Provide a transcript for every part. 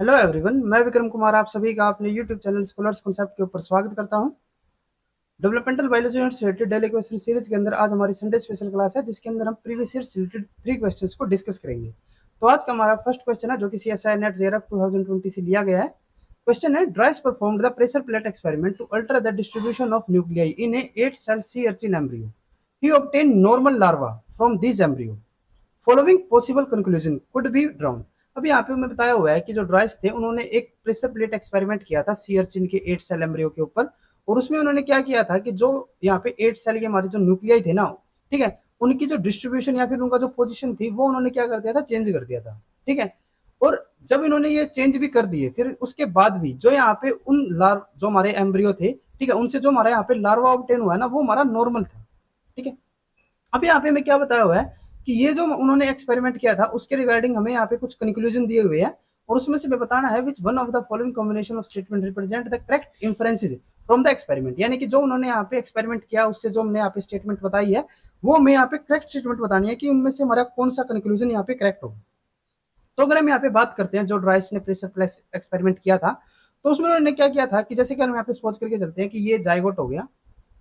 Hello everyone, मैं विक्रम कुमार आप सभी का अपने यूट्यूब चैनल स्कॉलर्स कॉन्सेप्ट के ऊपर स्वागत करता हूं। डेवलपमेंटल बायोलॉजी यूनिट से रिलेटेड डेली क्वेश्चन सीरीज के अंदर आज हमारी संडे स्पेशल क्लास है, जिसके अंदर हम प्रीवियस ईयर से रिलेटेड 3 क्वेश्चंस को डिस्कस करेंगे। तो आज का हमारा फर्स्ट क्वेश्चन है, जो कि सीएसआई नेट जेआरएफ 2020 से लिया गया है। क्वेश्चन है, Driesch performed the pressure plate experiment to alter the distribution of nuclei in a 8 cell sea urchin embryo. He obtain normal larva from this embryo. Following possible conclusion could be drawn. अभी यहाँ पे हमें बताया हुआ है कि जो Dryas थे उन्होंने एक प्रेशर प्लेट एक्सपेरिमेंट किया था सी अर्चिन के 8 सेल एम्ब्रियो के ऊपर। और उसमें उन्होंने क्या किया था कि जो यहाँ पे 8 सेल के हमारे जो न्यूक्लियाई थे ना, ठीक है, उनकी जो डिस्ट्रीब्यूशन या फिर उनका जो पोजीशन थी वो उन्होंने क्या कर दिया था, चेंज कर दिया था। ठीक है। और जब इन्होंने ये चेंज भी कर दिए, फिर उसके बाद भी जो यहाँ पे उन लार जो हमारे एम्ब्रियो थे, ठीक है, उनसे जो हमारा यहाँ पे लार्वा ऑब्टेन हुआ है ना, वो हमारा नॉर्मल था। ठीक है। अब यहाँ पे हमें क्या बताया हुआ है कि ये जो उन्होंने एक्सपेरिमेंट किया था उसके रिगार्डिंग हमें यहाँ पे कुछ कंक्लूजन दिए हुए हैं। और उसमें से बताना है which one of the following combination of statement represent the correct inferences from the experiment. यानी कि जो उन्होंने यहाँ पे एक्सपेरिमेंट किया उससे जो हमने यहाँ पे स्टेटमेंट बताई है, वो हमें यहाँ पे करेक्ट स्टेटमेंट बतानी है कि उनमें से हमारा कौन सा कंक्लूजन यहाँ पे करेक्ट होगा। तो अगर हम यहाँ पे बात करते हैं, जो ड्राइस ने प्रेशर प्लेस एक्सपेरिमेंट किया था, तो उसमें उन्होंने क्या किया था कि जैसे कि हम यहाँ पे सपोज करके चलते हैं कि ये जाइगोट हो गया।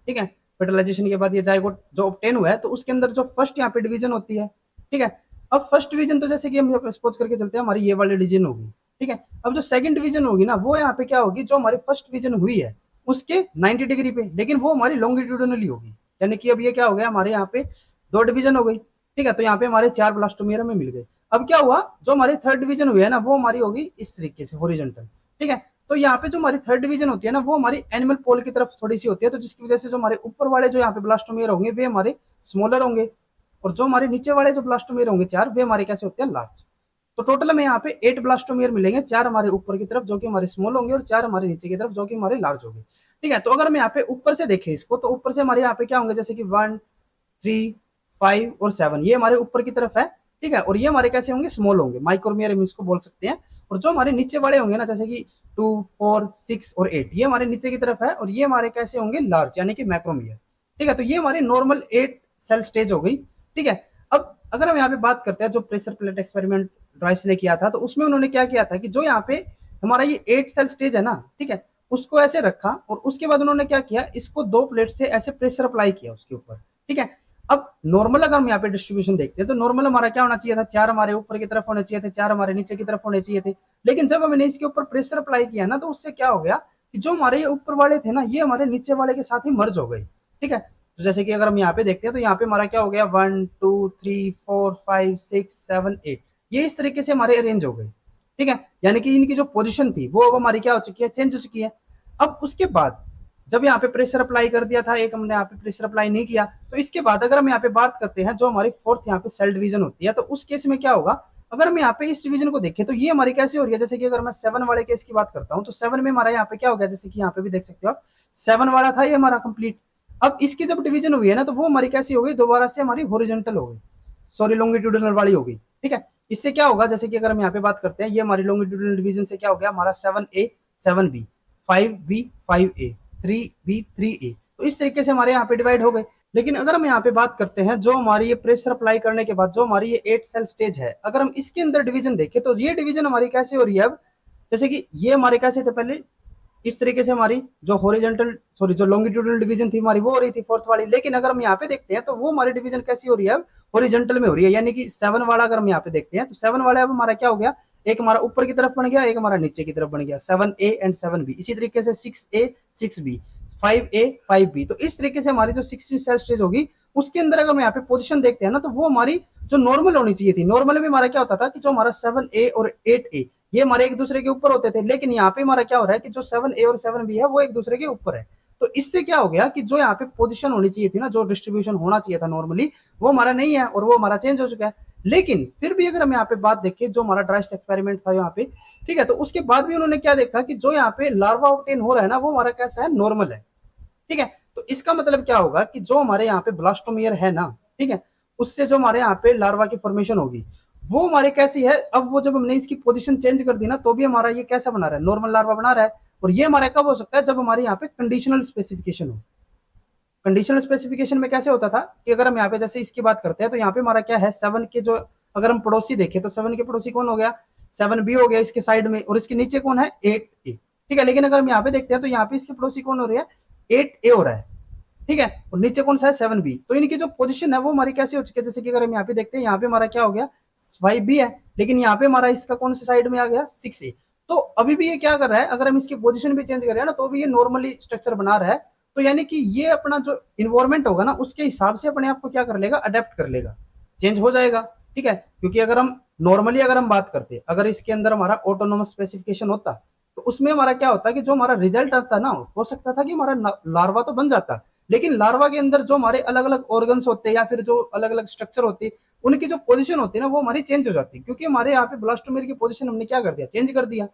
ठीक है। फर्टिलाइजेशन के बाद ये जाइगोट जो ऑब्टेन हुआ है, तो उसके अंदर जो फर्स्ट यहाँ पे डिवीजन होती है। ठीक है। अब फर्स्ट डिवीजन तो जैसे कि हम सपोज करके चलते हैं हमारी ये वाली डिवीजन होगी। ठीक है। अब जो सेकंड डिवीजन होगी ना, वो यहाँ पे क्या होगी, जो हमारी फर्स्ट डिवीजन हुई है उसके 90 डिग्री पे, लेकिन वो हमारी लॉन्गिट्यूडनली होगी। यानी कि अब ये क्या हो गया, हमारे यहाँ पे दो डिवीजन हो गई। ठीक है। तो यहाँ पे हमारे 4 ब्लास्टोमियर हमें मिल गए। अब क्या हुआ, जो हमारी थर्ड डिवीजन हुई है ना, वो हमारी होगी इस तरीके से हॉरिजॉन्टल। ठीक है। तो यहाँ पे जो हमारी थर्ड डिवीजन होती है ना, वो हमारी एनिमल पोल की तरफ थोड़ी सी होती है, तो जिसकी वजह से जो हमारे ऊपर वाले जो यहाँ पे ब्लास्टोमियर होंगे वे हमारे स्मॉलर होंगे। और जो हमारे नीचे वाले जो ब्लास्टोमियर होंगे 4, वे हमारे कैसे होते हैं, लार्ज। तो टोटल हमें यहाँ पे 8 ब्लास्टोमियर मिलेंगे, 4 हमारे ऊपर की तरफ जो कि हमारे स्मॉल होंगे, और 4 हमारे नीचे की तरफ जो कि हमारे लार्ज होंगे। ठीक है। तो अगर हम यहाँ पे ऊपर से देखें इसको, तो ऊपर से हमारे यहाँ पे क्या होंगे, जैसे कि 1, 3, 5 और 7, ये हमारे ऊपर की तरफ है। ठीक है। और ये हमारे कैसे होंगे, स्मॉल होंगे, माइक्रोमियर हम इसको बोल सकते हैं। और जो हमारे नीचे वाले होंगे ना, जैसे कि 2, 4, 6 और 8, ये हमारे नीचे की तरफ है, और ये हमारे कैसे होंगे, लार्ज, यानी कि मैक्रोमियर। ठीक है। तो ये हमारी नॉर्मल 8 सेल स्टेज हो गई। ठीक है। अब अगर हम यहाँ पे बात करते हैं, जो प्रेशर प्लेट एक्सपेरिमेंट ड्राइस ने किया था, तो उसमें उन्होंने क्या किया था कि जो यहाँ पे हमारा ये 8 सेल स्टेज है ना, ठीक है, उसको ऐसे रखा, और उसके बाद उन्होंने क्या किया, इसको 2 प्लेट से ऐसे प्रेशर अप्लाई किया उसके ऊपर। ठीक है। अब नॉर्मल अगर हम यहाँ पे डिस्ट्रीब्यूशन देखते हैं, तो नॉर्मल हमारा क्या होना चाहिए था, 4 हमारे ऊपर की तरफ होने चाहिए थे, 4 हमारे नीचे की तरफ होने चाहिए थे। लेकिन जब हमने इसके ऊपर प्रेशर अप्लाई किया ना, तो उससे क्या हो गया कि जो हमारे ये ऊपर वाले थे ना, ये हमारे नीचे वाले के साथ ही मर्ज हो गए। ठीक है। तो जैसे कि अगर हम यहाँ पे देखते हैं, तो यहाँ पे हमारा क्या हो गया, 1, 2, 3, 4, 5, 6, 7, 8, ये इस तरीके से हमारे अरेंज हो गए। ठीक है। यानी कि इनकी जो पोजिशन थी वो अब हमारी क्या हो चुकी है, चेंज हो चुकी है। अब उसके बाद जब यहाँ पे प्रेशर अप्लाई कर दिया था, एक हमने यहाँ पे प्रेशर अप्लाई नहीं किया, तो इसके बाद अगर हम यहाँ पे बात करते हैं, जो हमारी फोर्थ यहाँ पे सेल डिवीजन होती है, तो उस केस में क्या होगा, अगर हम यहाँ पे इस डिवीजन को देखें, तो ये हमारी कैसे हो रही है, जैसे कि अगर मैं 7 वाले केस की बात करता हूँ, तो 7 में हमारा यहाँ पे क्या हो गया, जैसे कि यहाँ पे भी देख सकते हो आप, 7 वाला था ये हमारा कंप्लीट। अब इसकी जब डिवीजन हुई है ना, तो वो हमारी कैसी हो गई, दोबारा से हमारी हॉरिजॉन्टल हो गई, सॉरी लॉन्गिट्यूडनल वाली हो गई। ठीक है। इससे क्या होगा, जैसे कि अगर हम यहाँ पे बात करते हैं, ये हमारी लॉन्गिट्यूडनल डिवीजन से क्या हो गया, हमारा 7A 7B 5B 5A 3B 3A, तो इस तरीके से हमारे यहाँ पे डिवाइड हो गए। लेकिन अगर हम यहाँ पे बात करते हैं, जो हमारी ये प्रेशर अप्लाई करने के बाद जो हमारी ये 8 सेल स्टेज है, अगर हम इसके अंदर डिवीजन देखें, तो ये डिवीजन हमारी कैसे हो रही है अब, जैसे कि ये हमारे कैसे थे पहले, इस तरीके से हमारी जो हॉरिजॉन्टल सॉरी जो लॉन्गिट्यूडनल डिवीजन थी हमारी, वो हो रही थी फोर्थ वाली। लेकिन अगर हम यहाँ पे देखते हैं, तो वो हमारी डिवीजन कैसी हो रही है, हॉरिजॉन्टल में हो रही है। यानी कि 7 वाला अगर हम यहाँ पे देखते हैं, तो 7 वाला अब हमारा क्या हो गया, एक हमारा ऊपर की तरफ बन गया, एक हमारा नीचे की तरफ बन गया, 7A एंड 7B। इसी तरीके से 6A 6B 5A 5B। तो इस तरीके से हमारी जो 16 सेल स्टेज होगी, उसके अंदर अगर हम यहाँ पे पोजीशन देखते हैं ना, तो वो हमारी जो नॉर्मल होनी चाहिए थी, नॉर्मल में हमारा क्या होता था कि जो हमारा 7A और 8A ये हमारे एक दूसरे के ऊपर होते थे। लेकिन यहाँ पे हमारा क्या हो रहा है कि जो 7A और 7B है वो एक दूसरे के ऊपर है। तो इससे क्या हो गया कि जो यहाँ पे पोजीशन होनी चाहिए थी ना, जो डिस्ट्रीब्यूशन होना चाहिए था नॉर्मली, वो हमारा नहीं है, और वो हमारा चेंज हो चुका है। लेकिन फिर भी अगर हम यहाँ पे बात देखें, जो हमारा ड्राइस एक्सपेरिमेंट था यहाँ पे, ठीक है, तो उसके बाद भी उन्होंने क्या देखा कि जो यहाँ पे लार्वा ऑब्टेन हो रहा है ना, वो हमारा कैसा है, नॉर्मल है। ठीक है। तो इसका मतलब क्या होगा कि जो हमारे यहाँ पे ब्लास्टोमियर है ना, ठीक है, उससे जो हमारे यहाँ पे लार्वा की फॉर्मेशन होगी, वो हमारे कैसी है, अब वो जब हमने इसकी पोजीशन चेंज कर दी ना, तो भी हमारा ये कैसा बना रहा है, नॉर्मल लार्वा बना रहा है। और ये हमारा कब हो सकता है, जब हमारे यहाँ पे कंडीशनल स्पेसिफिकेशन हो। कंडीशनल स्पेसिफिकेशन में कैसे होता था कि अगर हम यहाँ पे जैसे इसकी बात करते हैं, तो यहाँ पे हमारा क्या है, 7 के जो अगर हम पड़ोसी देखें, तो 7 के पड़ोसी कौन हो गया, 7B हो गया इसके साइड में, और इसके नीचे कौन है 8A, ठीक है। लेकिन अगर हम यहाँ पे देखते हैं तो यहाँ पे इसके पड़ोसी कौन हो रही है 8A हो रहा है, ठीक है, और नीचे कौन सा है 7B। तो इनकी जो पोजीशन है वो हमारी कैसी हो चुकी है, जैसे कि अगर हम यहाँ पे देखते हैं यहाँ पे हमारा क्या हो गया 5B है, लेकिन यहाँ पे हमारा इसका कौन सी साइड में आ गया 6A। तो अभी भी ये क्या कर रहा है, अगर हम इसकी पोजीशन भी चेंज कर रहे हैं ना तो भी ये नॉर्मली स्ट्रक्चर बना रहा है। तो यानी कि ये अपना जो इन्वायरमेंट होगा ना उसके हिसाब से अपने आप को क्या कर लेगा, अडेप्ट कर लेगा, चेंज हो जाएगा, ठीक है। क्योंकि अगर हम नॉर्मली अगर हम बात करते, अगर इसके अंदर हमारा ऑटोनोमस स्पेसिफिकेशन होता तो उसमें हमारा क्या होता कि जो हमारा रिजल्ट आता ना, हो सकता था कि हमारा लार्वा तो बन जाता, लेकिन लार्वा के अंदर जो हमारे अलग अलग ऑर्गन्स होते हैं या फिर जो अलग अलग स्ट्रक्चर होती है उनकी जो पोजीशन होती है ना वो हमारी चेंज हो जाती है, क्योंकि हमारे यहाँ पे ब्लास्टोमेर की पोजीशन हमने क्या कर दिया, चेंज कर दिया,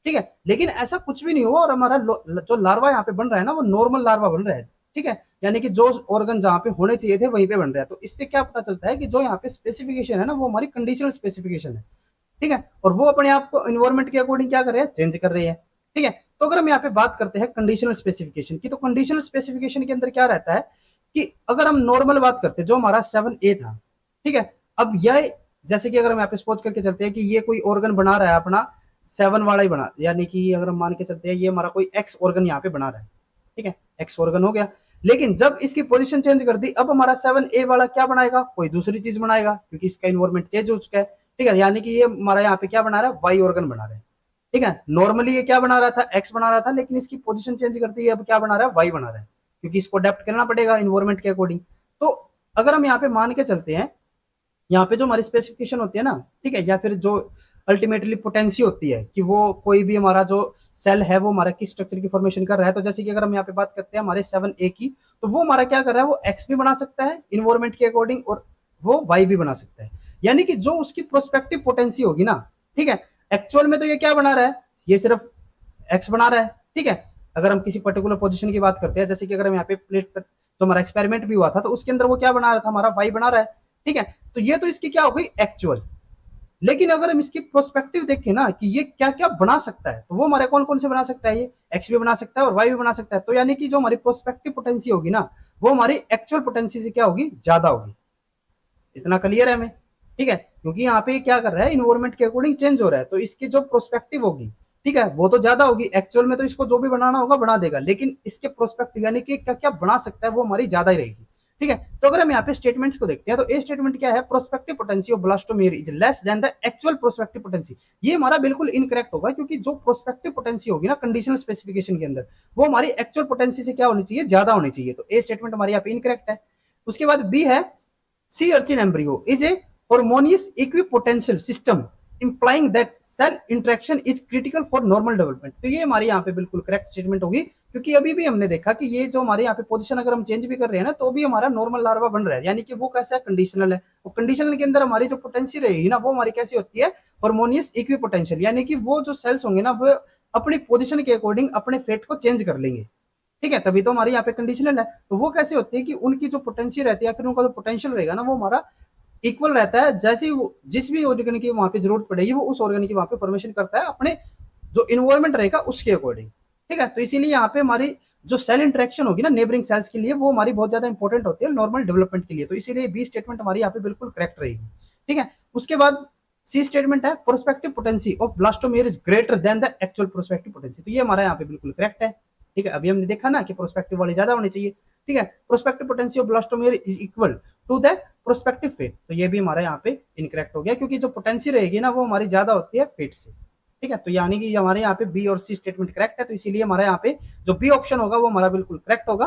ठीक है। लेकिन ऐसा कुछ भी नहीं हुआ और हमारा जो लार्वा यहाँ पे बन रहा है ना वो नॉर्मल लार्वा बन रहा है, ठीक है। यानी कि जो ऑर्गन जहाँ पे होने चाहिए थे वहीं पे बन रहा है। तो इससे क्या पता चलता है कि जो यहाँ पे स्पेसिफिकेशन है ना वो हमारी कंडीशनल स्पेसिफिकेशन है, ठीक है, और वो अपने आप को इन्वायरमेंट के अकॉर्डिंग क्या कर रहे हैं, चेंज कर रहे हैं, ठीक है। तो अगर हम यहाँ पे बात करते हैं कंडीशनल स्पेसिफिकेशन की, तो कंडीशनल स्पेसिफिकेशन के अंदर क्या रहता है कि अगर हम नॉर्मल बात करते हैं जो हमारा 7A था, ठीक है, अब यह जैसे कि अगर हम यहाँ पे सपोज करके चलते हैं कि ये कोई ऑर्गन बना रहा है अपना 7 वाला ही बना, यानी कि अगर हम मान के चलते हैं ये हमारा कोई एक्स ऑर्गन यहाँ पे बना रहा है, ठीक है, एक्स ऑर्गन हो गया। लेकिन जब इसकी पोजीशन चेंज कर दी अब हमारा 7A वाला क्या बनाएगा, कोई दूसरी चीज बनाएगा, क्योंकि इसका इन्वायरमेंट चेंज हो चुका है, ठीक है। यानी कि ये हमारा यहाँ पे क्या बना रहा है, वाई ऑर्गन बना रहा है, ठीक है। नॉर्मली ये क्या बना रहा था, एक्स बना रहा था, लेकिन इसकी पोजीशन चेंज कर दी अब क्या बना रहा है, वाई बना रहा है, क्योंकि इसको अडेप्ट करना पड़ेगा इन्वायरमेंट के अकॉर्डिंग। तो अगर हम यहाँ पे मान के चलते हैं, यहाँ पे जो हमारी स्पेसिफिकेशन होती है ना, ठीक है, या फिर जो अल्टीमेटली पोटेंसी होती है कि वो कोई भी हमारा जो सेल है वो हमारा किस स्ट्रक्चर की फॉर्मेशन कर रहा है, तो जैसे कि अगर हम यहाँ पे बात करते हैं हमारे 7A की, तो वो हमारा क्या कर रहा है, वो एक्स भी बना सकता है इन्वायरमेंट के अकॉर्डिंग और वो वाई भी बना सकता है। यानी कि जो उसकी प्रोस्पेक्टिव पोटेंसी होगी ना, ठीक है, एक्चुअल में तो ये क्या बना रहा है, ये सिर्फ एक्स बना रहा है, ठीक है। अगर हम किसी पर्टिकुलर पोजीशन की बात करते हैं, जैसे कि अगर हम यहाँ पे प्लेट पर जो हमारा एक्सपेरिमेंट भी हुआ था तो उसके अंदर वो क्या बना रहा था, हमारा वाई बना रहा है, ठीक है। तो ये तो इसकी क्या हो गई एक्चुअल। लेकिन अगर हम इसकी प्रोस्पेक्टिव देखें ना कि ये क्या क्या बना सकता है, तो वो हमारे कौन कौन से बना सकता है, ये एक्स भी बना सकता है और वाई भी बना सकता है। तो यानी कि जो हमारी प्रोस्पेक्टिव पोटेंसी होगी ना वो हमारी एक्चुअल पोटेंसी से क्या होगी, ज्यादा होगी। इतना क्लियर है हमें, ठीक है। क्योंकि यहाँ पे क्या कर रहा है, इन्वायरमेंट के अकॉर्डिंग चेंज हो रहा है, तो इसकी जो प्रोस्पेक्टिव होगी, ठीक है, वो तो ज्यादा होगी। एक्चुअल में तो इसको जो भी बनाना होगा बना देगा, लेकिन इसके प्रोस्पेक्टिव यानी कि क्या क्या बना सकता है वो हमारी ज्यादा ही रहेगी, ठीक है। तो अगर हम यहाँ पे स्टेटमेंट्स को देखते हैं तो ए स्टेटमेंट क्या है, prospective potency of blastomere is less than the actual prospective potency. ये हमारा बिल्कुल इनकरेक्ट होगा, क्योंकि जो प्रोस्पेक्टिव पोटेंसी होगी ना कंडीशनल स्पेसिफिकेशन के अंदर वो हमारी एक्चुअल पोटेंसी से क्या होनी चाहिए, ज्यादा होनी चाहिए। तो ए स्टेटमेंट हमारी यहाँ पे इनकरेक्ट है। उसके बाद बी है, sea urchin embryo is a harmonious equipotential system implying that cell interaction is critical for normal development। तो ये हमारी यहाँ पे बिल्कुल करेक्ट स्टेटमेंट होगी, क्योंकि अभी भी हमने देखा कि ये जो हमारे यहाँ पे पोजीशन अगर हम चेंज भी कर रहे हैं ना तो भी हमारा नॉर्मल लार्वा बन रहा है, यानी कि वो कैसा है, कंडीशनल है। और कंडीशनल के अंदर हमारी जो पोटेंसी रहेगी ना वो हमारी कैसी होती है, हार्मोनियस इक्विपोटेंशियल, यानी कि वो जो सेल्स होंगे ना वो अपनी पोजीशन के अकॉर्डिंग अपने फेट को चेंज कर लेंगे, ठीक है। तभी तो हमारे यहाँ पे कंडीशनल है। तो वो कैसे होती है कि उनकी जो पोटेंशियल रहती है या फिर उनका जो पोटेंशियल रहेगा ना वो हमारा इक्वल रहता है, जैसे जिस भी ऑर्गन की वहां पे जरूरत पड़ेगी वो उस ऑर्गन की वहां पे फॉर्मेशन करता है अपने जो इन्वायरमेंट रहेगा उसके अकॉर्डिंग, ठीक है। तो इसीलिए यहाँ पे हमारी जो सेल इंटरेक्शन होगी ना नेबरिंग सेल्स के लिए वो हमारी बहुत ज्यादा इंपॉर्टेंट होती है नॉर्मल डेवलपमेंट के लिए। तो इसीलिए बी स्टेटमेंट हमारी यहाँ पे बिल्कुल करेक्ट रहेगी, ठीक है। उसके बाद सी स्टेटमेंट है, prospective potency of blastomere is greater than the actual prospective potency. तो ये हमारा यहाँ पे बिल्कुल करेक्ट है, ठीक है। अभी हमने देखा ना कि प्रोस्पेक्टिव वाली ज्यादा होनी चाहिए, ठीक है। Prospective potency of blastomere is equal to the prospective fate. तो ये भी हमारा यहाँ पे इनकरेक्ट हो गया, क्योंकि जो पोटेंसी रहेगी ना वो हमारी ज्यादा होती है फेट से, ठीक है। तो यानी कि हमारे यहाँ पे बी और सी स्टेटमेंट करेक्ट है, तो इसीलिए हमारे यहाँ पे जो बी ऑप्शन होगा वो हमारा बिल्कुल करेक्ट होगा।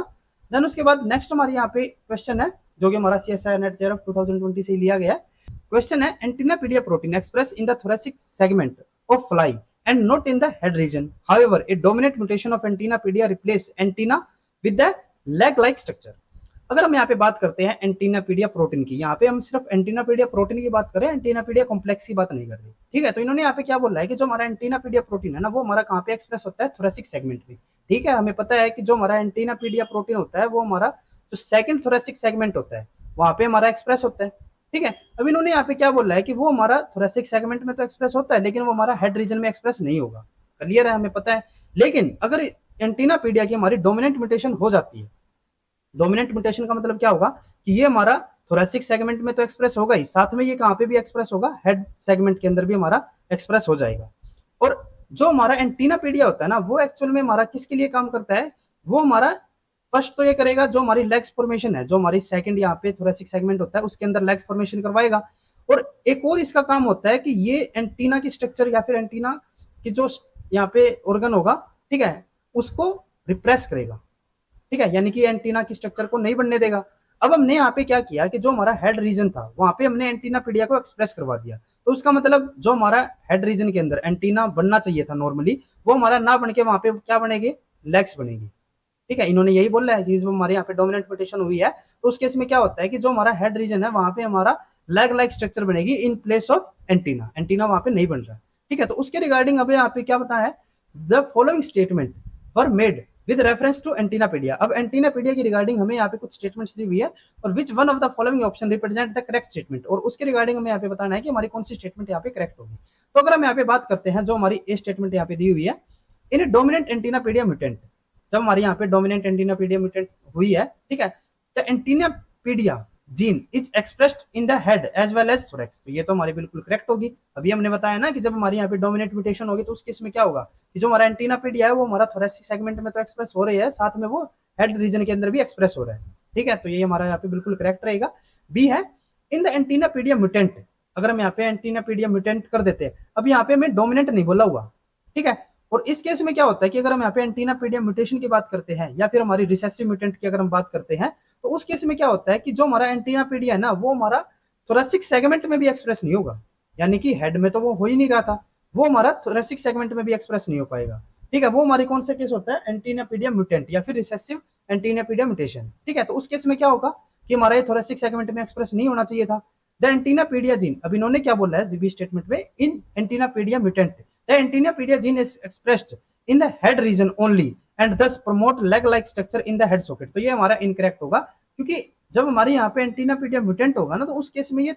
देन उसके बाद नेक्स्ट हमारे यहाँ पे क्वेश्चन है जो कि हमारा CSIR नेट जेआरएफ 2020 से लिया गया है। क्वेश्चन है, एंटीनापीडिया protein express in the thoracic segment of fly and not in the head region. However, a dominant mutation of Antinapedia replace antenna with the leg-like structure. अगर हम यहाँ पे बात करते हैं एंटीनापीडिया प्रोटीन की, यहाँ पे हम सिर्फ एंटीनापीडिया प्रोटीन की बात करें, एंटीनापीडिया कॉम्प्लेक्स की बात नहीं कर रहे, ठीक है। तो इन्होंने यहाँ पे क्या बोला है कि जो हमारा एंटीनापीडिया प्रोटीन है ना वो हमारा कहाँ पे एक्सप्रेस होता है, थोरेसिक सेगमेंट में, ठीक है। हमें पता है कि जो हमारा एंटीनापीडिया प्रोटीन होता है वो हमारा जो सेकंड थोरेसिक सेगमेंट होता है वहां पे हमारा एक्सप्रेस होता है, ठीक है। अब इन्होंने यहाँ पे क्या बोला है कि वो हमारा थोरेसिक सेगमेंट में तो एक्सप्रेस होता है लेकिन वो हमारा हेड रीजन में एक्सप्रेस नहीं होगा, क्लियर है, हमें पता है। लेकिन अगर एंटीनापीडिया की हमारी डोमिनेंट म्यूटेशन हो जाती है, डोमिनेंट म्यूटेशन का मतलब क्या होगा कि ये हमारा थोरेसिक सेगमेंट में तो एक्सप्रेस होगा ही, साथ में ये कहां पे भी एक्सप्रेस होगा, हेड सेगमेंट के अंदर भी हमारा एक्सप्रेस हो जाएगा। और जो हमारा एंटीनापीडिया होता है ना, वो एक्चुअल में हमारा किसके लिए काम करता है, वो हमारा फर्स्ट तो ये करेगा जो हमारी लेग्स फॉर्मेशन है, जो हमारी सेकंड यहाँ पे थोरेसिक सेगमेंट होता है उसके अंदर लेग फॉर्मेशन करवाएगा। और एक और इसका काम होता है कि ये एंटीना की स्ट्रक्चर या फिर एंटीना की जो यहाँ पे ऑर्गन होगा, ठीक है, उसको रिप्रेस करेगा, ठीक है, यानी कि एंटीना की स्ट्रक्चर को नहीं बनने देगा। अब हमने यहाँ पे क्या किया कि जो हमारा हेड रीजन था वहां पे हमने एंटीनापीडिया को एक्सप्रेस करवा दिया। तो उसका मतलब जो हमारा हेड रीजन के अंदर एंटीना बनना चाहिए था नॉर्मली, वो हमारा ना बन के वहां पे क्या बनेगी, लेग्स बनेगी। ठीक है, इन्होंने यही बोला है कि जो हमारे यहाँ पे डोमिनेंट म्यूटेशन हुई है तो उस केस में क्या होता है कि जो हमारा हेड रीजन है वहां पे हमारा लेग लाइक स्ट्रक्चर बनेगी in place of antenna, antenna वहां पे नहीं बन रहा। ठीक है, तो उसके रिगार्डिंग अभी यहाँ पे क्या बताया है, the following statement were made with reference to Antennapedia. अब एंटीनापीडिया की रिगार्डिंग हमें यहाँ पे कुछ स्टेटमेंट्स दी हुई है और विच one of the following option represent the correct statement, और उसके रिगार्डिंग हमें यहाँ पे बताना है कि हमारी कौन सी स्टेटमेंट यहाँ पे करेक्ट होगी। तो अगर हम यहाँ पे बात करते हैं जो हमारी ए स्टेटमेंट यहाँ पे दी हुई है, इन डोमिनेंट एंटीनापीडिया म्यूटेंट, जब हमारे यहाँ पे डोमिनेंट एंटीनापीडिया म्यूटेंट हुई है, ठीक है, the Antennapedia gene is expressed in the head as well as thorax. तो ये तो हमारी बिल्कुल करेक्ट होगी। अभी हमने बताया ना कि जब हमारे यहाँ पे डोमिनेंट म्यूटेशन होगी तो उस केस में क्या होगा कि जो हमारा एंटीनापीडिया है वो हमारा थोरेसिक सेगमेंट में तो एक्सप्रेस हो रही है, साथ में वो हेड रीजन के अंदर भी एक्सप्रेस हो रहा है। ठीक है, तो ये हमारा यहाँ पे बिल्कुल करेक्ट रहेगा। बी है इन द एंटीनापीडिया म्यूटेंट। अगर हम यहाँ पे एंटीनापीडिया म्यूटेंट कर देते हैं, अब यहाँ पे हमें डोमिनेंट नहीं बोला हुआ, ठीक है, और इस केस में क्या होता है कि अगर हम यहाँ पे एंटीनापीडिया म्यूटेशन की बात करते हैं या फिर हमारी रिसेसिव म्यूटेंट की अगर हम बात करते हैं, तो उस केस में क्या होता है कि जो हमारा एंटीनापीडिया है ना वो हमारा थोरेसिक सेगमेंट में भी एक्सप्रेस नहीं होगा, यानी कि हेड में तो वो हो ही नहीं रहा था, वो हमारा थोरेसिक सेगमेंट में भी एक्सप्रेस नहीं हो पाएगा। ठीक है, वो हमारी कौन सा केस होता है, एंटीनापीडिया म्यूटेंट या फिर रिसेसिव एंटीनापीडिया म्यूटेशन। ठीक है, तो उस केस में क्या होगा कि हमारा ये थोरेसिक सेगमेंट में एक्सप्रेस नहीं होना चाहिए था। द एंटीनापीडिया जीन, अब इन्होंने क्या बोला है जीबी स्टेटमेंट में, in Antennapedia mutant the Antennapedia gene is expressed in the head region only and thus promote leg like structure in the head socket. तो ये हमारा इनकरेक्ट होगा, क्योंकि जब हमारे यहाँ पे एंटीनापीडिया म्यूटेंट होगा ना तो उस केस में ये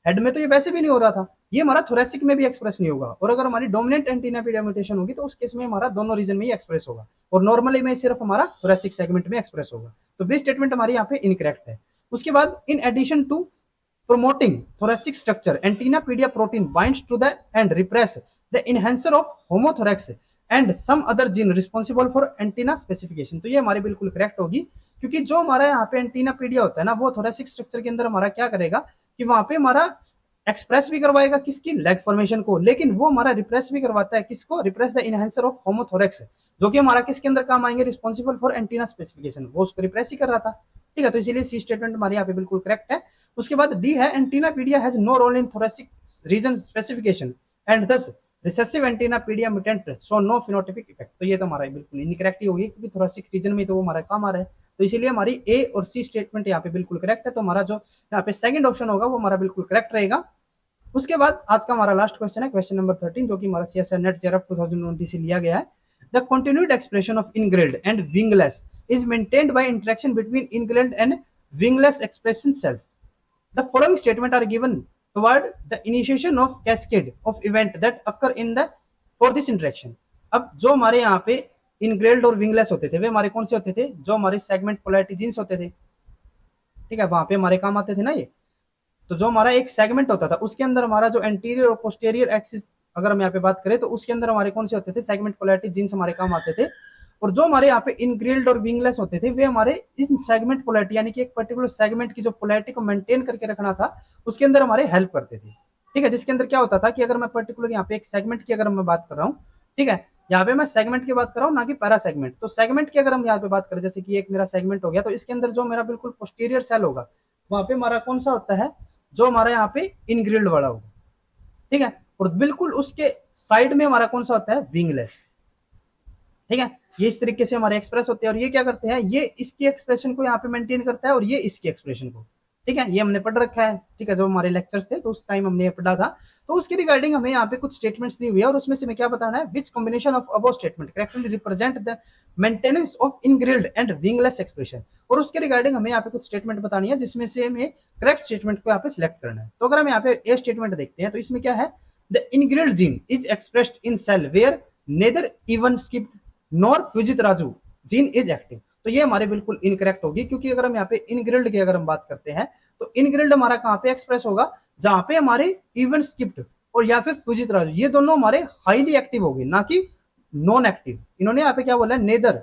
हेड में तो ये वैसे भी नहीं हो रहा था, ये हमारा थोरेसिक में भी एक्सप्रेस नहीं होगा। और अगर हमारी डोमिनेंट एंटीनापीडिया म्यूटेशन होगी तो उस केस में हमारा दोनों रीजन में ही एक्सप्रेस होगा और नॉर्मली में सिर्फ हमारा थोरेसिक सेगमेंट में एक्सप्रेस होगा। तो बी स्टेटमेंट हमारी यहाँ पे इनकरेक्ट है। उसके बाद in addition to promoting thoracic structure antenapedia protein binds to the and repress the enhancer of homothorax and some other gene responsible for antenna specification। तो ये हमारी बिल्कुल करेक्ट होगी, क्योंकि जो हमारा यहाँ पे एंटीनापीडिया होता है ना वो थोरेसिक स्ट्रक्चर के अंदर हमारा क्या करेगा कि वहां पे हमारा एक्सप्रेस भी करवाएगा किसकी, लेग फॉर्मेशन को, लेकिन वो हमारा रिप्रेस भी करवाता है किसको, रिप्रेस द इनहेंसर ऑफ होमोथोरेक्स, जो कि हमारा किसके अंदर काम आएंगे, रिस्पॉन्सिबल फॉर एंटीना स्पेसिफिकेशन, वो उसको रिप्रेस ही कर रहा था। ठीक है, तो इसीलिए सी स्टेटमेंट हमारे यहाँ पे बिल्कुल करेक्ट है। उसके बाद डी है Antennapedia has no role in thoracic region specification and thus recessive Antennapedia mutant show no phenotypic effect. तो ये तो हमारा बिल्कुल इनकरेक्ट ही होगी, क्योंकि थोरेसिक रीजन में तो वो हमारा काम आ रहा है। तो इसीलिए हमारी ए और सी स्टेटमेंट यहाँ पे बिल्कुल करेक्ट है। तो हमारा जो यहाँ पे सेकंड ऑप्शन होगा वो हमारा बिल्कुल करेक्ट रहेगा। उसके बाद आज का हमारा लास्ट क्वेश्चन है क्वेश्चन नंबर 13, जो कि हमारा सीएसआर नेट जेआरएफ 2020 से लिया गया है। The continued expression of engrailed and wingless is maintained by interaction between engrailed and wingless expression cells. The following statement are given toward the initiation of cascade of event that occur in the for this interaction। अब जो हमारे यहाँ पे इनग्रेल्ड और wingless होते थे वे हमारे कौन से होते थे, जो हमारे सेगमेंट पोलैरिटी जीन्स होते थे। ठीक है, वहां पे हमारे काम आते थे ना ये। तो जो हमारा एक सेगमेंट होता था उसके अंदर हमारा जो एंटीरियर और पोस्टीरियर एक्सिस अगर हम यहाँ पे बात करें तो उसके अंदर हमारे कौन से होते थे, सेगमेंट पोलैरिटी जीन्स हमारे काम आते थे। और जो हमारे यहाँ पे इनग्रिल्ड और विंगलेस होते थे वे हमारे इन सेगमेंट पोलैरिटी यानी कि एक पर्टिकुलर सेगमेंट की जो पोलैरिटी को मेंटेन करके रखना था उसके अंदर हमारे हेल्प करते थे। ठीक है, जिसके अंदर क्या होता था कि अगर मैं पर्टिकुलर यहाँ पे एक सेगमेंट की अगर मैं बात कर रहा हूँ, ठीक है, यहाँ पे मैं सेगमेंट की बात कर रहा हूँ ना कि पैरा सेगमेंट। तो सेगमेंट की अगर हम यहाँ पे बात करें, जैसे कि एक मेरा सेगमेंट हो गया, तो इसके अंदर जो मेरा बिल्कुल पोस्टीरियर सेल होगा वहां पे हमारा कौन सा होता है, जो हमारा यहाँ पे इनग्रिल्ड वाला होगा। ठीक है, और बिल्कुल उसके साइड में हमारा कौन सा होता है, विंगलेस। ठीक है, ये इस तरीके से हमारे एक्सप्रेस होते हैं और ये क्या करते हैं, ये इसकी एक्सप्रेशन को यहाँ पे मेंटेन करता है और ये इसकी एक्सप्रेशन को। ठीक है, ये हमने पढ़ रखा है। ठीक है, जब हमारे लेक्चर्स थे तो उस टाइम हमने ये पढ़ा था। तो उसकी रिगार्डिंग हमें यहाँ पे कुछ स्टेटमेंट्स दी हुई है और उसमें से हमें क्या बताना है, which combination of above statement correctly represent the maintenance of engrailed and wingless expression. और उसके रिगार्डिंग हमें यहाँ पे कुछ स्टेटमेंट बतानी है जिसमें से हमें करेक्ट स्टेटमेंट को यहाँ पे सिलेक्ट करना है। तो अगर हम यहाँ पे ए स्टेटमेंट देखते हैं तो इसमें क्या है, the engrailed gene is expressed in cell where neither even skipped nor fushi tarazu gene is active. तो ये हमारे बिल्कुल इनकरेक्ट होगी, क्योंकि अगर हम यहाँ पे इनग्रिल्ड की अगर हम बात करते हैं तो इनग्रिल्ड हमारा कहाँ पे एक्सप्रेस होगा, जहां पे हमारे इवन स्किप्ड और या फिर फ्यूजित राजू, ये दोनों हमारे हाईली एक्टिव होंगे, ना कि नॉन एक्टिव। इन्होंने यहाँ पे क्या बोला है, neither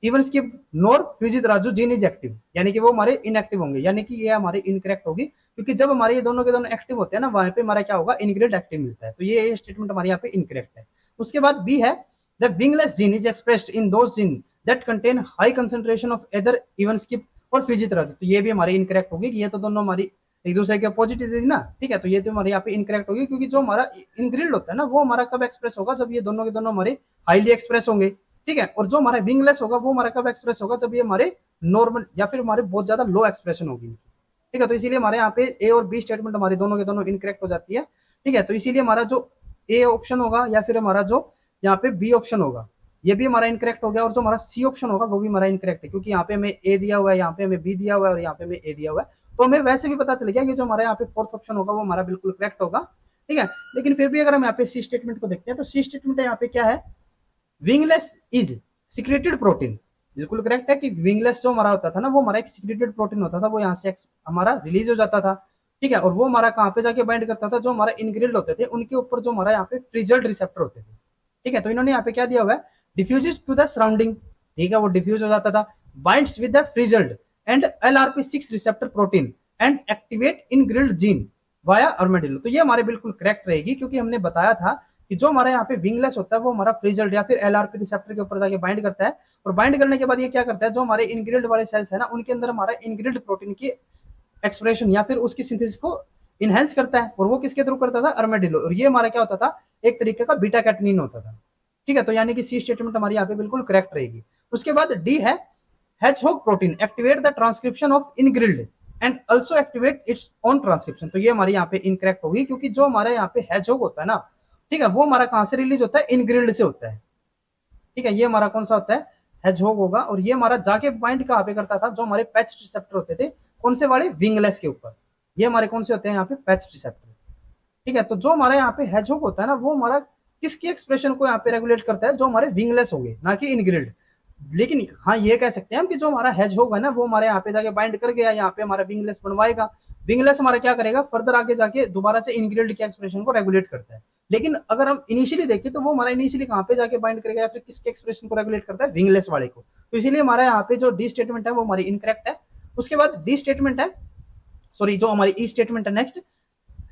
even skip nor fushi tarazu gene is active, यानी कि वो हमारे इनएक्टिव होंगे, यानी कि ये हमारे इनकरेक्ट होगी, क्योंकि जब हमारे ये दोनों के दोनों एक्टिव होते हैं ना, वहां पे हमारा क्या होगा, इनग्रेड एक्टिव मिलता है। तो ये स्टेटमेंट हमारे यहाँ पे इनकरेक्ट है। उसके बाद बी है, the wingless gene is expressed in those gene that contain high concentration of either even skip और फ्यूजित राजू। तो ये भी हमारी इनकरेक्ट होगी, ये तो दोनों हमारी एक दूसरे के अपोजिट थी ना, ठीक है। तो ये तो हमारे यहाँ पे इनकरेक्ट होगी, क्योंकि जो हमारा इनग्रिल्ड होता है ना, वो हमारा कब एक्सप्रेस होगा, जब ये दोनों के दोनों हमारे हाईली एक्सप्रेस होंगे, ठीक है। और जो हमारा विंगलेस होगा वो हमारा कब एक्सप्रेस होगा, जब ये हमारे नॉर्मल या फिर हमारे बहुत ज्यादा लो एक्सप्रेशन होगी, ठीक है। तो इसीलिए हमारे यहाँ पे ए और बी स्टेटमेंट हमारे दोनों के दोनों इनकरेक्ट हो जाती है, ठीक है। तो इसीलिए हमारा जो ए ऑप्शन होगा या फिर हमारा जो यहाँ पे बी ऑप्शन होगा, ये भी हमारा इनकरेक्ट हो गया, और जो हमारा सी ऑप्शन होगा वो भी हमारा इनकरेक्ट है, क्योंकि यहाँ पे हमें ए दिया हुआ है, यहाँ पे हमें बी दिया हुआ है, और यहाँ पे हमें ए दिया हुआ है। तो हमें वैसे भी पता चल गया कि जो हमारे यहाँ पे फोर्थ ऑप्शन होगा वो हमारा बिल्कुल करेक्ट होगा, ठीक है। लेकिन फिर भी अगर हम यहाँ पे सी स्टेटमेंट को देखते हैं, तो सी स्टेटमेंट यहाँ पे क्या है, विंगलेस इज सिक्रेटेड प्रोटीन। बिल्कुल करेक्ट है कि विंगलेस जो हमारा होता था ना, वो हमारा एक सिक्रेटेड प्रोटीन होता था, वो यहाँ से हमारा रिलीज हो जाता था, ठीक है। और वो हमारा कहाँ पे जाके बाइंड करता था, जो हमारा इनग्रिल्ड होते थे उनके ऊपर जो हमारा यहाँ पे फ्रिजल्ड रिसेप्टर होते थे, ठीक है। तो इन्होंने यहाँ पे क्या दिया हुआ है, डिफ्यूज टू द सराउंडिंग, ठीक है, वो डिफ्यूज हो जाता था, binds with the frizzled and LRP6 receptor protein and activate engrailed gene via armadillo. तो ये हमारे बिल्कुल करेक्ट रहेगी, क्योंकि हमने बताया था कि जो हमारे यहाँ पे विंगलेस होता है वो हमारा फ्रिजल्ड या फिर LRP रिसेप्टर के ऊपर जाके बाइंड करता है, और बाइंड करने के बाद ये क्या करता है, जो हमारे इनग्रिल्ड वाले सेल्स है ना, उनके अंदर हमारा इनग्रिल्ड प्रोटीन की एक्सप्रेशन या फिर उसकी सिंथेसिस को इनहेंस करता है, और वो किसके थ्रू करता था, अर्मेडिलो। और ये हमारा क्या होता था, एक तरीके का बीटा कैटनिन होता था, ठीक है। तो यानी कि सी स्टेटमेंट हमारी यहाँ पे बिल्कुल करेक्ट रहेगी। उसके बाद डी है, hedgehog protein activate the transcription of engrailed and also activate its own transcription. तो ये हमारी यहाँ पे इनकरेक्ट होगी, क्योंकि जो हमारे यहाँ पे hedgehog होता है ना, ठीक है, वो हमारा कहां से रिलीज होता है, इनग्रिल्ड से होता है, ठीक है। ये हमारा कौन सा होता है, hedgehog होगा, और ये हमारा जाके बाइंड कहाँ पे करता था, जो हमारे पैच रिसेप्टर होते थे, कौन से वाले, विंगलेस के ऊपर। ये हमारे कौन से होते हैं यहाँ पे, पैच रिसेप्टर, ठीक है। तो जो हमारे यहाँ पे hedgehog होता है ना, वो हमारा किसकी एक्सप्रेशन को यहाँ पे रेगुलेट करता है, जो हमारे विंगलेस हो गए, ना कि इनग्रिल्ड। लेकिन हाँ, ये कह सकते हैं हम कि जो हमारा hedgehog है ना, वो हमारे यहाँ पे जाके बाइंड कर गया, यहाँ पे हमारा विंगलेस बनवाएगा। विंगलेस हमारा क्या करेगा, फर्दर आगे जाके दोबारा से इनग्रिल्ड के एक्सप्रेशन को रेगुलेट करता है। लेकिन अगर हम इनिशियली देखें, तो वो हमारा इनिशियली कहाँ पे जाके बाइंड करेगा, या फिर किसके एक्सप्रेशन को रेगुलेट करता है, विंगलेस वाले को। तो इसीलिए हमारा यहाँ पे जो डी स्टेटमेंट है वो हमारी इनकरेक्ट है। उसके बाद डी स्टेटमेंट है, सॉरी, जो हमारी ई स्टेटमेंट है next,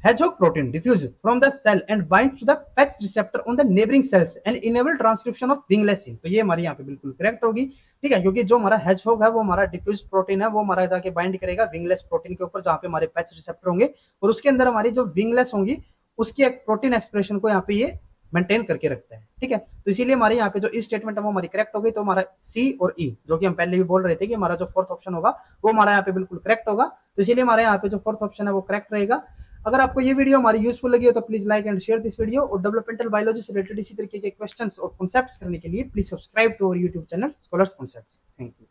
hedgehog protein diffuse from the cell and binds to the PEX receptor on the neighboring cells and enable transcription of wingless gene। तो ये हमारी यहाँ पे बिल्कुल करेक्ट होगी, ठीक है, क्योंकि जो हमारा hedgehog है वो हमारा डिफ्यूज प्रोटीन है, वो हमारा जाके बाइंड करेगा विंगलेस प्रोटीन के ऊपर, जहाँ पे हमारे पैच रिसेप्टर होंगे, और उसके अंदर हमारी जो विंगलेस होंगी उसकी एक प्रोटीन एक्सप्रेशन को यहाँ पे ये मेंटेन करके रखता है, ठीक है। तो इसीलिए हमारे यहाँ पे जो ई स्टेटमेंट है वो हमारी करेक्ट हो गई। तो हमारा सी और ई, जो कि हम पहले भी बोल रहे थे कि हमारा जो फोर्थ ऑप्शन होगा वो हमारा यहाँ पे बिल्कुल करेक्ट होगा। तो इसीलिए हमारे यहाँ पे जो फोर्थ ऑप्शन है वो करेक्ट रहेगा। अगर आपको ये वीडियो हमारी यूजफुल लगी हो तो please like and share this video, और डेवलपमेंटल बायोलॉजी से रिलेटेड इसी तरीके के क्वेश्चंस और कॉन्सेप्ट्स करने के लिए please subscribe to our YouTube channel Scholars Concepts. Thank you.